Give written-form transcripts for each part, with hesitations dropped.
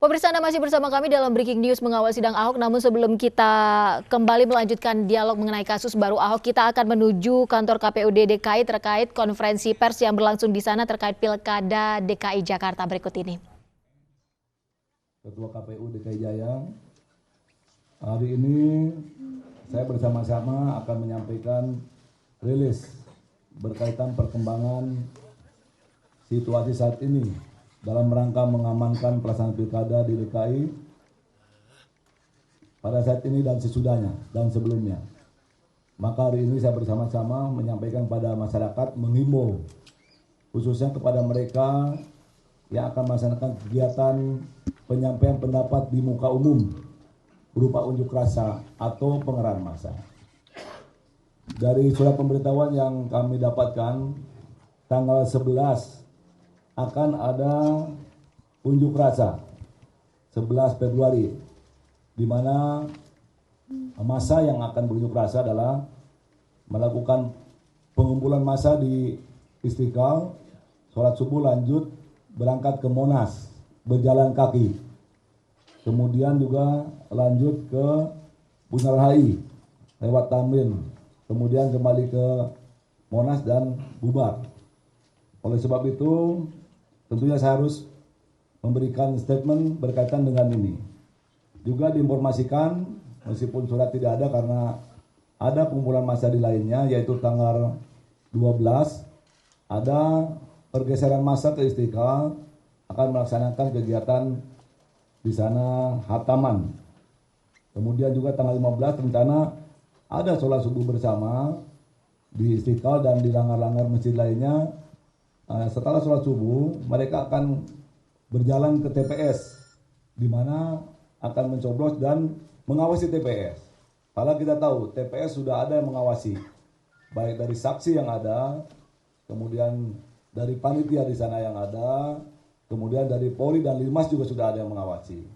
Pemirsa, Anda masih bersama kami dalam Breaking News mengawal sidang Ahok. Namun sebelum kita kembali melanjutkan dialog mengenai kasus baru Ahok, kita akan menuju kantor KPUD DKI terkait konferensi pers yang berlangsung di sana terkait Pilkada DKI Jakarta berikut ini. Ketua KPU DKI Jaya, hari ini saya bersama-sama akan menyampaikan rilis berkaitan perkembangan situasi saat ini dalam rangka mengamankan pelaksanaan pilkada di DKI pada saat ini dan sesudahnya dan sebelumnya. Maka hari ini saya bersama-sama menyampaikan pada masyarakat, menghimbau khususnya kepada mereka yang akan melaksanakan kegiatan penyampaian pendapat di muka umum berupa unjuk rasa atau pengerahan massa. Dari surat pemberitahuan yang kami dapatkan, tanggal 11 akan ada unjuk rasa 11 Februari, di mana massa yang akan berunjuk rasa adalah melakukan pengumpulan massa di Istiqlal, sholat subuh lanjut berangkat ke Monas, berjalan kaki, kemudian juga lanjut ke Bundaran HI lewat Tamrin, kemudian kembali ke Monas dan bubar. Oleh sebab itu, tentunya saya harus memberikan statement berkaitan dengan ini. Juga diinformasikan, meskipun surat tidak ada karena ada pengumpulan massa di lainnya, yaitu tanggal 12, ada pergeseran massa ke Istiqlal, akan melaksanakan kegiatan di sana hataman. Kemudian juga tanggal 15 rencana ada sholat subuh bersama di Istiqlal dan di langgar-langgar masjid lainnya. Setelah sholat subuh, mereka akan berjalan ke TPS, di mana akan mencoblos dan mengawasi TPS. Padahal kita tahu TPS sudah ada yang mengawasi, baik dari saksi yang ada, kemudian dari panitia di sana yang ada, kemudian dari Polri dan Limas juga sudah ada yang mengawasi.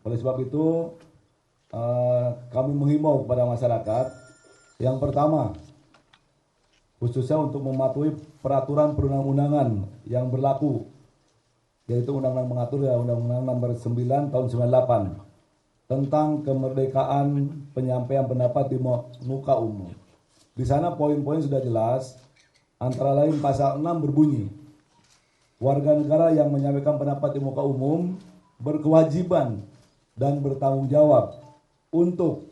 Oleh sebab itu, kami menghimbau kepada masyarakat, yang pertama, khususnya untuk mematuhi peraturan perundang-undangan yang berlaku, yaitu undang-undang mengatur ya Undang-Undang Nomor 9 Tahun 98 tentang kemerdekaan penyampaian pendapat di muka umum. Di sana poin-poin sudah jelas, antara lain pasal 6 berbunyi, warga negara yang menyampaikan pendapat di muka umum berkewajiban dan bertanggung jawab untuk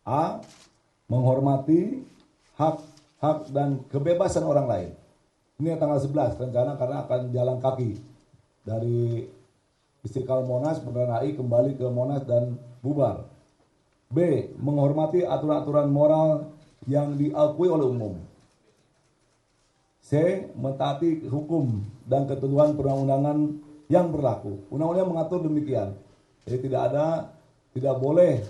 A. menghormati hak dan kebebasan orang lain. Ini tanggal 11 rencana karena akan jalan kaki dari Istiqlal Monas, Bundaran HI kembali ke Monas dan bubar. B. menghormati aturan-aturan moral yang diakui oleh umum. C. mentaati hukum dan ketentuan perundang-undangan yang berlaku. Undang-undang mengatur demikian. Jadi tidak boleh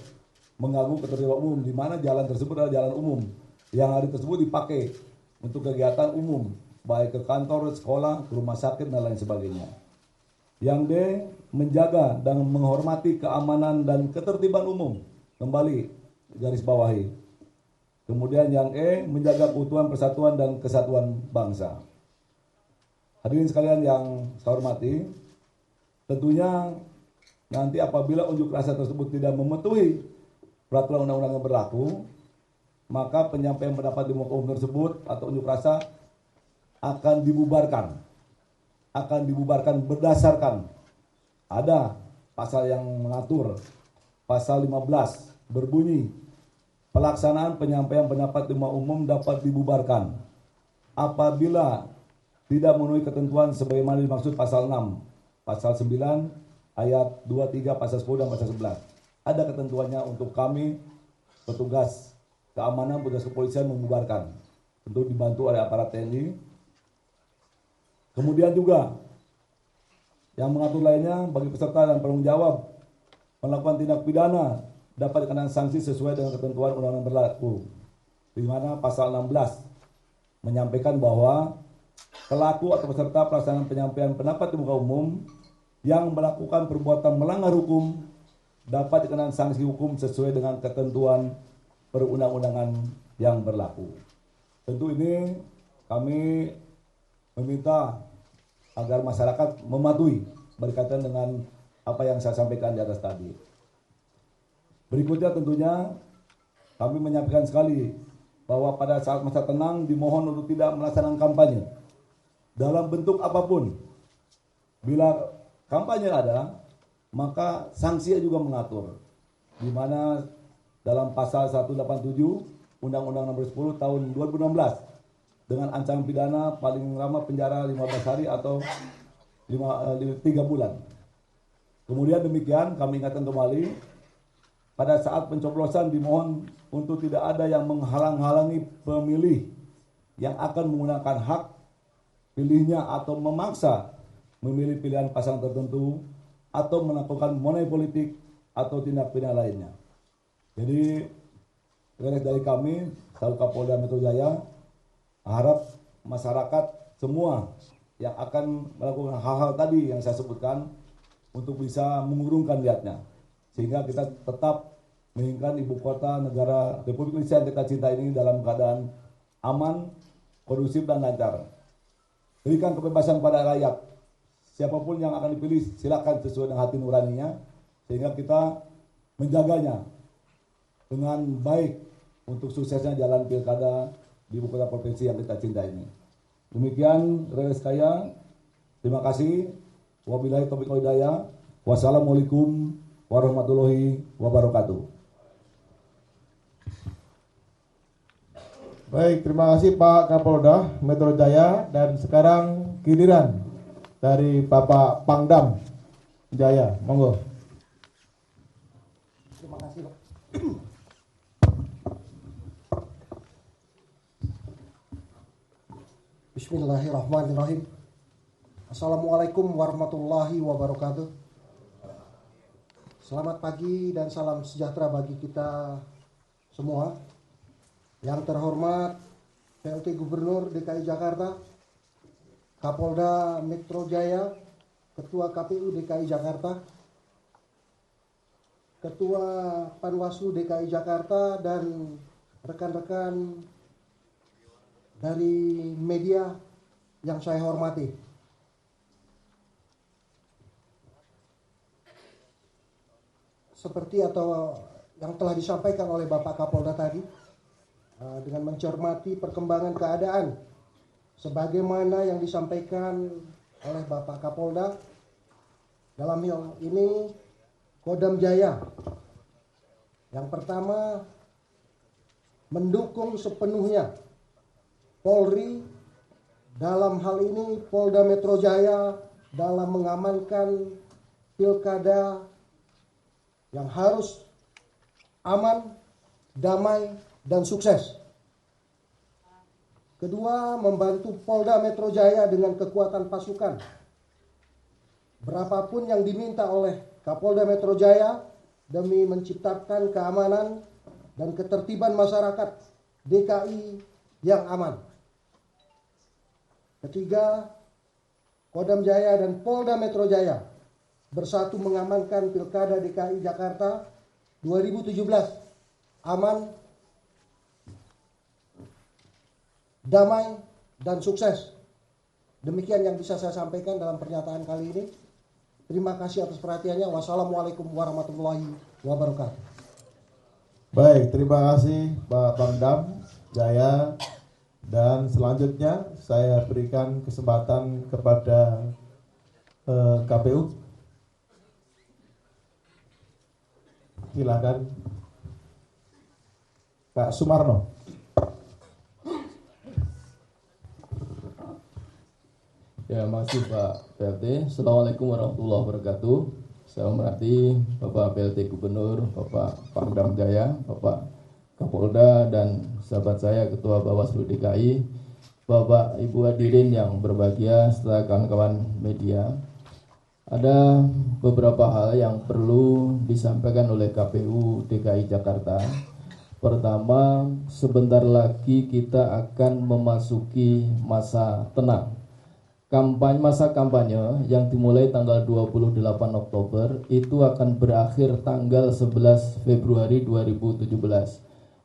mengganggu ketertiban umum, di mana jalan tersebut adalah jalan umum yang hari tersebut dipakai untuk kegiatan umum, baik ke kantor, sekolah, ke rumah sakit, dan lain sebagainya. Yang D. menjaga dan menghormati keamanan dan ketertiban umum, kembali garis bawahi. Kemudian yang E. menjaga keutuhan, persatuan, dan kesatuan bangsa. Hadirin sekalian yang saya hormati, tentunya nanti apabila unjuk rasa tersebut tidak mematuhi peraturan undang-undang yang berlaku, maka penyampaian pendapat di muka umum tersebut atau unjuk rasa akan dibubarkan. Akan dibubarkan berdasarkan ada pasal yang mengatur, pasal 15 berbunyi, pelaksanaan penyampaian pendapat di muka umum dapat dibubarkan apabila tidak memenuhi ketentuan sebagaimana dimaksud pasal 6, pasal 9, ayat 2, 3, pasal 10, dan pasal 11. Ada ketentuannya untuk kami, petugas keamanan, petugas kepolisian membubarkan. Tentu dibantu oleh aparat TNI. Kemudian juga yang mengatur lainnya bagi peserta dan penanggung jawab melakukan tindak pidana dapat dikenakan sanksi sesuai dengan ketentuan undang-undang berlaku. Di mana pasal 16 menyampaikan bahwa pelaku atau peserta pelaksanaan penyampaian pendapat di muka umum yang melakukan perbuatan melanggar hukum dapat dikenakan sanksi hukum sesuai dengan ketentuan perundang-undangan yang berlaku. Tentu ini kami meminta agar masyarakat mematuhi berkaitan dengan apa yang saya sampaikan di atas tadi. Berikutnya tentunya kami menyampaikan sekali bahwa pada saat masa tenang dimohon untuk tidak melaksanakan kampanye dalam bentuk apapun. Bila kampanye ada, maka sanksi juga mengatur, di mana dalam pasal 187 Undang-Undang Nomor 10 Tahun 2016 dengan ancaman pidana paling lama penjara 15 hari atau 3 bulan. Kemudian demikian kami ingatkan kembali, pada saat pencoblosan dimohon untuk tidak ada yang menghalang-halangi pemilih yang akan menggunakan hak pilihnya atau memaksa memilih pilihan pasangan tertentu atau melakukan money politik atau tindak pidana lainnya. Jadi dari kami, selaku Kapolda Metro Jaya, harap masyarakat semua yang akan melakukan hal-hal tadi yang saya sebutkan untuk bisa mengurungkan niatnya, sehingga kita tetap menginginkan ibu kota negara Republik Indonesia yang kita cintai ini dalam keadaan aman, kondusif dan lancar. Berikan kebebasan pada rakyat, siapapun yang akan dipilih silakan sesuai dengan hati nuraninya, sehingga kita menjaganya dengan baik untuk suksesnya jalan pilkada di ibu kota provinsi yang kita cintai ini. Demikian rekan sekalian, terima kasih. Wabillahi taufiq wal hidayah. Wassalamualaikum warahmatullahi wabarakatuh. Baik, terima kasih Pak Kapolda Metro Jaya, dan sekarang giliran dari Bapak Pangdam Jaya, monggo. Terima kasih, Pak. Bismillahirrahmanirrahim. Assalamualaikum warahmatullahi wabarakatuh. Selamat pagi dan salam sejahtera bagi kita semua. Yang terhormat PLT Gubernur DKI Jakarta, Kapolda Metro Jaya, Ketua KPU DKI Jakarta, Ketua Panwaslu DKI Jakarta, dan rekan-rekan dari media yang saya hormati. Seperti atau yang telah disampaikan oleh Bapak Kapolda tadi, dengan mencermati perkembangan keadaan sebagaimana yang disampaikan oleh Bapak Kapolda, dalam hal ini Kodam Jaya yang pertama mendukung sepenuhnya Polri, dalam hal ini Polda Metro Jaya, dalam mengamankan pilkada yang harus aman, damai, dan sukses. Kedua, membantu Polda Metro Jaya dengan kekuatan pasukan. Berapapun yang diminta oleh Kapolda Metro Jaya demi menciptakan keamanan dan ketertiban masyarakat DKI yang aman. Ketiga, Kodam Jaya dan Polda Metro Jaya bersatu mengamankan Pilkada DKI Jakarta 2017 aman, damai, dan sukses. Demikian yang bisa saya sampaikan dalam pernyataan kali ini. Terima kasih atas perhatiannya. Wassalamualaikum warahmatullahi wabarakatuh. Baik, terima kasih Pak Pangdam Jaya, dan selanjutnya saya berikan kesempatan kepada KPU. Silakan Pak Sumarno. Ya, makasih Pak PLT. Assalamualaikum warahmatullahi wabarakatuh. Saya hormati Bapak PLT Gubernur, Bapak Pangdam Jaya, Bapak Kapolda, dan sahabat saya Ketua Bawaslu DKI, Bapak Ibu hadirin yang berbahagia, serta kawan-kawan media. Ada beberapa hal yang perlu disampaikan oleh KPU DKI Jakarta. Pertama, sebentar lagi kita akan memasuki masa tenang. Masa kampanye yang dimulai tanggal 28 Oktober itu akan berakhir tanggal 11 Februari 2017.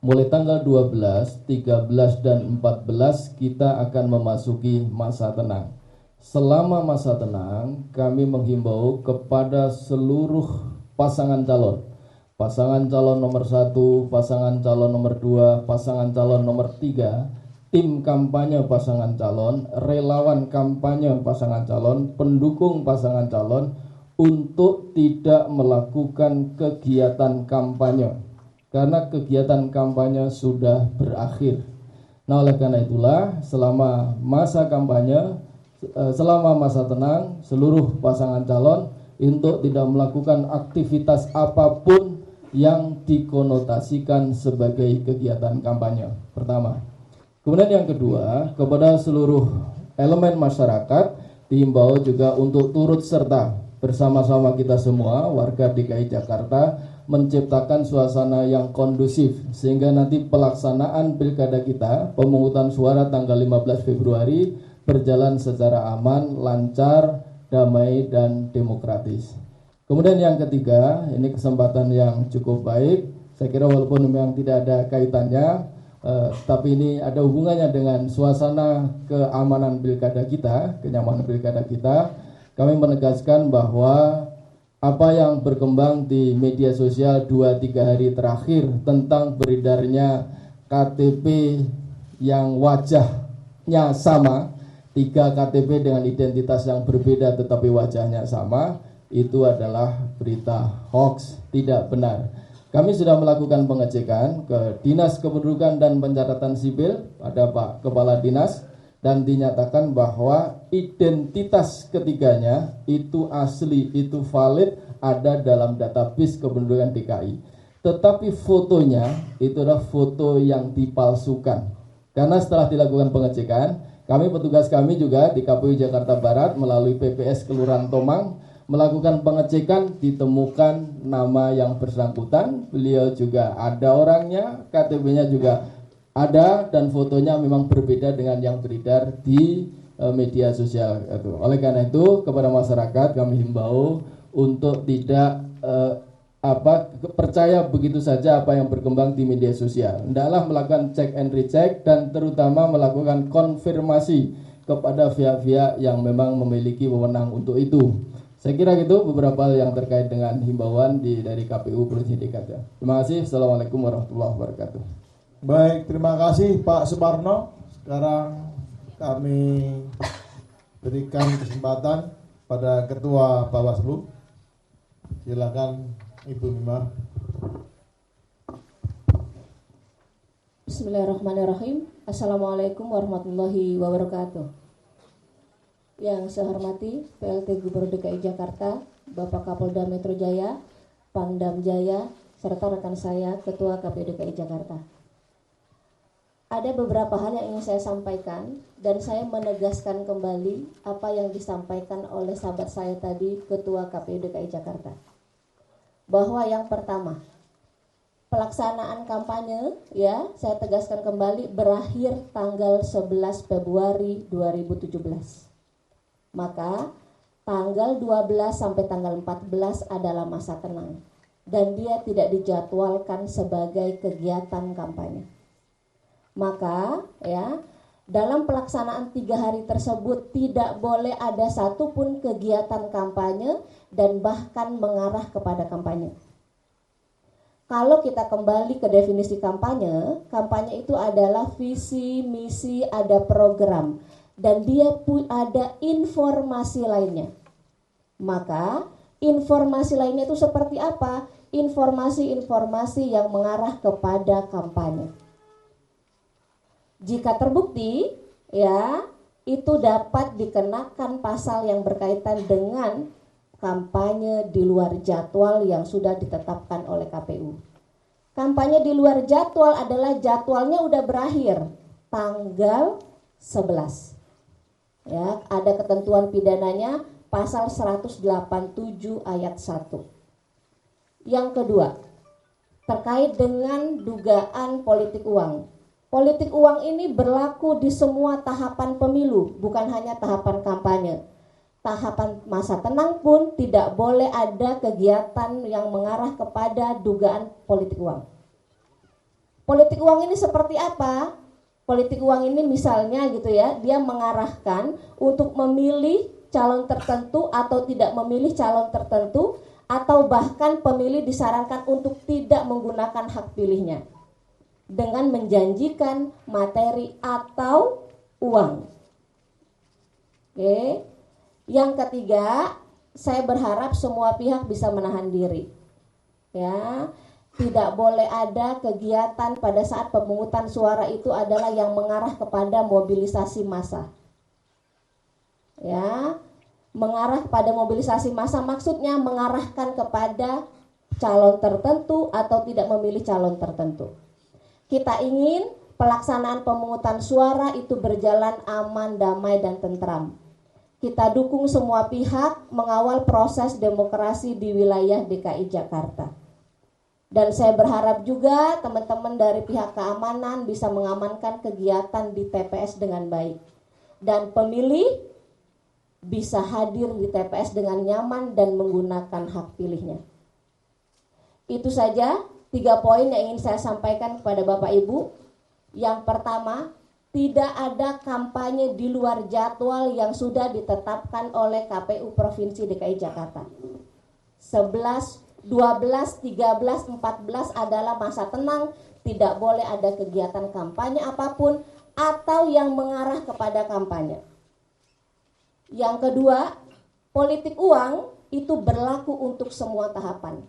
Mulai tanggal 12, 13, dan 14 kita akan memasuki masa tenang. selama masa tenang kami menghimbau kepada seluruh pasangan calon nomor 1, pasangan calon nomor 2, pasangan calon nomor 3, tim kampanye pasangan calon, relawan kampanye pasangan calon, pendukung pasangan calon untuk tidak melakukan kegiatan kampanye karena kegiatan kampanye sudah berakhir. Nah, oleh karena itulah selama masa kampanye, selama masa tenang, seluruh pasangan calon untuk tidak melakukan aktivitas apapun yang dikonotasikan sebagai kegiatan kampanye. Pertama. Kemudian yang kedua, kepada seluruh elemen masyarakat diimbau juga untuk turut serta bersama-sama kita semua warga DKI Jakarta menciptakan suasana yang kondusif sehingga nanti pelaksanaan pilkada kita, pemungutan suara tanggal 15 Februari berjalan secara aman, lancar, damai, dan demokratis. Kemudian yang ketiga, ini kesempatan yang cukup baik. Saya kira walaupun memang tidak ada kaitannya, tapi ini ada hubungannya dengan suasana keamanan pilkada kita, kenyamanan pilkada kita. Kami menegaskan bahwa apa yang berkembang di media sosial 2-3 hari terakhir tentang beredarnya KTP yang wajahnya sama, 3 KTP dengan identitas yang berbeda tetapi wajahnya sama, itu adalah berita hoax, tidak benar. Kami sudah melakukan pengecekan ke Dinas Kependudukan dan Pencatatan Sipil, ada Pak Kepala Dinas, dan dinyatakan bahwa identitas ketiganya itu asli, itu valid, ada dalam database kependudukan DKI. Tetapi fotonya itu adalah foto yang dipalsukan. Karena setelah dilakukan pengecekan, petugas kami juga di KPU Jakarta Barat melalui PPS Kelurahan Tomang melakukan pengecekan, ditemukan nama yang bersangkutan, beliau juga ada orangnya, KTP-nya juga ada, dan fotonya memang berbeda dengan yang beredar di media sosial. Oleh karena itu kepada masyarakat kami himbau untuk tidak percaya begitu saja apa yang berkembang di media sosial. Hendaklah melakukan check and recheck dan terutama melakukan konfirmasi kepada pihak-pihak yang memang memiliki wewenang untuk itu. Saya kira gitu beberapa hal yang terkait dengan himbauan dari KPU Provinsi DKI. Terima kasih. Assalamualaikum warahmatullahi wabarakatuh. Baik, terima kasih Pak Suparno. Sekarang kami berikan kesempatan pada Ketua Bawaslu. Silakan Ibu Mima. Bismillahirrahmanirrahim. Assalamualaikum warahmatullahi wabarakatuh. Yang saya hormati PLT Gubernur DKI Jakarta, Bapak Kapolda Metro Jaya, Pangdam Jaya, serta rekan saya Ketua KPU DKI Jakarta. Ada beberapa hal yang ingin saya sampaikan dan saya menegaskan kembali apa yang disampaikan oleh sahabat saya tadi, Ketua KPU DKI Jakarta. Bahwa yang pertama, pelaksanaan kampanye, ya, saya tegaskan kembali berakhir tanggal 11 Februari 2017. Maka tanggal 12 sampai tanggal 14 adalah masa tenang dan dia tidak dijadwalkan sebagai kegiatan kampanye. Maka ya, dalam pelaksanaan 3 hari tersebut tidak boleh ada satupun kegiatan kampanye dan bahkan mengarah kepada kampanye. Kalau kita kembali ke definisi kampanye, kampanye itu adalah visi, misi, ada program, dan dia ada informasi lainnya. Maka informasi lainnya itu seperti apa? Informasi-informasi yang mengarah kepada kampanye. Jika terbukti, ya, itu dapat dikenakan pasal yang berkaitan dengan kampanye di luar jadwal yang sudah ditetapkan oleh KPU. Kampanye di luar jadwal adalah jadwalnya udah berakhir tanggal 11. Ya, ada ketentuan pidananya pasal 187 ayat 1. Yang kedua, terkait dengan dugaan politik uang. Politik uang ini berlaku di semua tahapan pemilu, bukan hanya tahapan kampanye. Tahapan masa tenang pun tidak boleh ada kegiatan yang mengarah kepada dugaan politik uang. Politik uang ini seperti apa? politik uang ini misalnya gitu ya, dia mengarahkan untuk memilih calon tertentu atau tidak memilih calon tertentu, atau bahkan pemilih disarankan untuk tidak menggunakan hak pilihnya dengan menjanjikan materi atau uang. Oke. Yang ketiga, saya berharap semua pihak bisa menahan diri. Ya, tidak boleh ada kegiatan pada saat pemungutan suara itu adalah yang mengarah kepada mobilisasi massa. Ya, mengarah pada mobilisasi massa maksudnya mengarahkan kepada calon tertentu atau tidak memilih calon tertentu. Kita ingin pelaksanaan pemungutan suara itu berjalan aman, damai, dan tentram. Kita dukung semua pihak mengawal proses demokrasi di wilayah DKI Jakarta. Dan saya berharap juga teman-teman dari pihak keamanan bisa mengamankan kegiatan di TPS dengan baik. Dan pemilih bisa hadir di TPS dengan nyaman dan menggunakan hak pilihnya. Itu saja 3 poin yang ingin saya sampaikan kepada Bapak Ibu. Yang pertama, tidak ada kampanye di luar jadwal yang sudah ditetapkan oleh KPU Provinsi DKI Jakarta. 11, 12, 13, 14 adalah masa tenang, tidak boleh ada kegiatan kampanye apapun atau yang mengarah kepada kampanye. Yang kedua, politik uang itu berlaku untuk semua tahapan.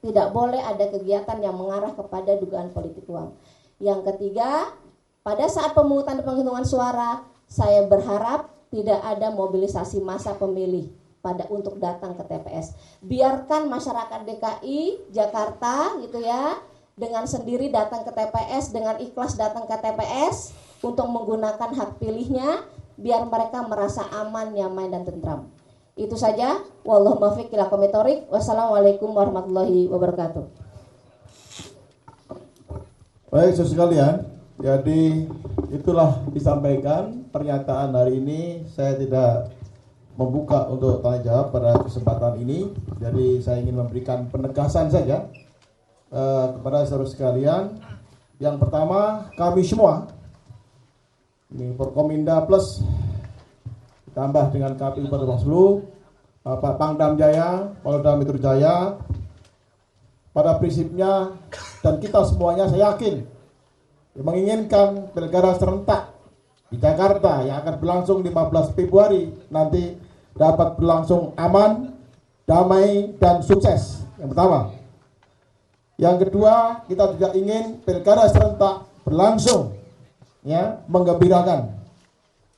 Tidak boleh ada kegiatan yang mengarah kepada dugaan politik uang. Yang ketiga, pada saat pemungutan dan penghitungan suara, saya berharap tidak ada mobilisasi massa pemilih untuk datang ke TPS. Biarkan masyarakat DKI Jakarta gitu ya, dengan sendiri datang ke TPS, dengan ikhlas datang ke TPS untuk menggunakan hak pilihnya, biar mereka merasa aman, nyaman, dan tentram. Itu saja. Wallahu muwaffiq ila aqwamit thoriq. Wassalamualaikum warahmatullahi wabarakatuh. Baik, saudara sekalian, jadi itulah disampaikan pernyataan hari ini. Saya tidak membuka untuk tanya jawab pada kesempatan ini. Jadi saya ingin memberikan penegasan saja kepada saudara sekalian. Yang pertama, kami semua ini Forkominda Plus ditambah dengan KPU Bawaslu, Bapak Pangdam Jaya, Polda Metro Jaya, pada prinsipnya dan kita semuanya saya yakin menginginkan pilkada serentak di Jakarta yang akan berlangsung 15 Februari nanti dapat berlangsung aman, damai, dan sukses. Yang pertama. Yang kedua, kita juga ingin pilkada serentak berlangsung ya, menggembirakan,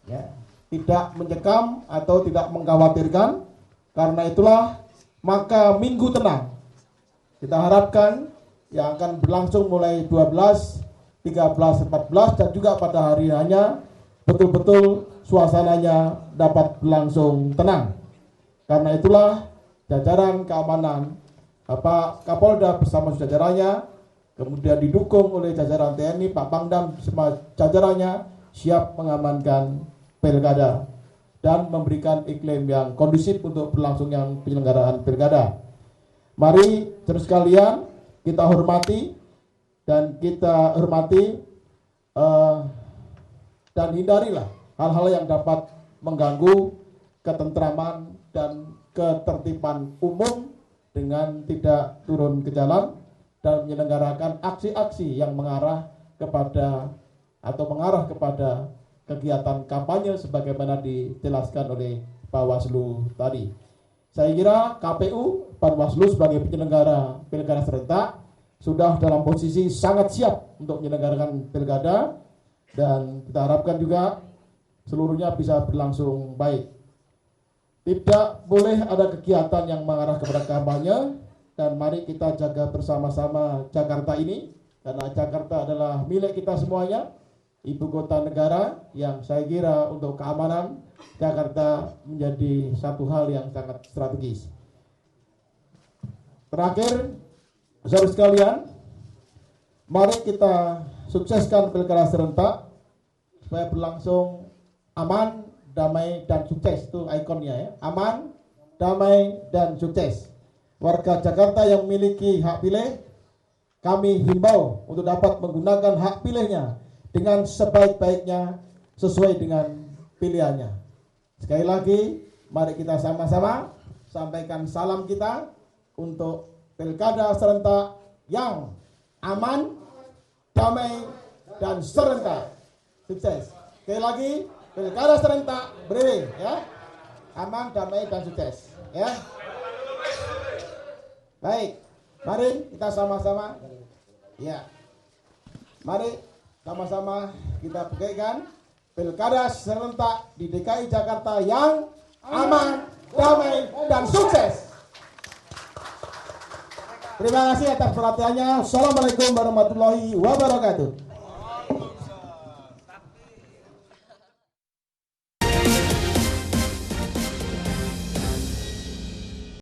ya, tidak mencekam atau tidak mengkhawatirkan. Karena itulah maka minggu tenang kita harapkan yang akan berlangsung mulai 12, 13, 14 dan juga pada hari hanya betul-betul suasananya dapat berlangsung tenang. Karena itulah jajaran keamanan Bapak Kapolda bersama jajarannya, kemudian didukung oleh jajaran TNI, Pak Pangdam bersama jajarannya siap mengamankan pilkada dan memberikan iklim yang kondusif untuk berlangsungnya penyelenggaraan pilkada. Mari terus sekalian kita hormati dan dan hindarilah hal-hal yang dapat mengganggu ketentraman dan ketertiban umum dengan tidak turun ke jalan dan menyelenggarakan aksi-aksi yang mengarah kepada kegiatan kampanye sebagaimana dijelaskan oleh Bawaslu tadi. Saya kira KPU, Bawaslu sebagai penyelenggara pilkada serentak sudah dalam posisi sangat siap untuk menyelenggarakan pilkada dan kita harapkan juga seluruhnya bisa berlangsung baik. Tidak boleh ada kegiatan yang mengarah kepada kampanye dan mari kita jaga bersama-sama Jakarta ini karena Jakarta adalah milik kita semuanya, ibu kota negara yang saya kira untuk keamanan Jakarta menjadi satu hal yang sangat strategis. Terakhir, saudara sekalian, mari kita sukseskan pilkada serentak supaya berlangsung aman, damai, dan sukses. Itu ikonnya ya, aman, damai, dan sukses. Warga Jakarta yang memiliki hak pilih, kami himbau untuk dapat menggunakan hak pilihnya dengan sebaik-baiknya sesuai dengan pilihannya. Sekali lagi, mari kita sama-sama sampaikan salam kita untuk pilkada serentak yang aman, damai, dan serentak. Sukses. Sekali lagi, pilkada serentak Brewing, ya. Aman, damai, dan sukses, ya. Baik, mari kita sama-sama, ya. Mari sama-sama kita pegang pilkada serentak di DKI Jakarta yang aman, damai, dan sukses. Terima kasih atas perhatiannya. Assalamualaikum warahmatullahi wabarakatuh.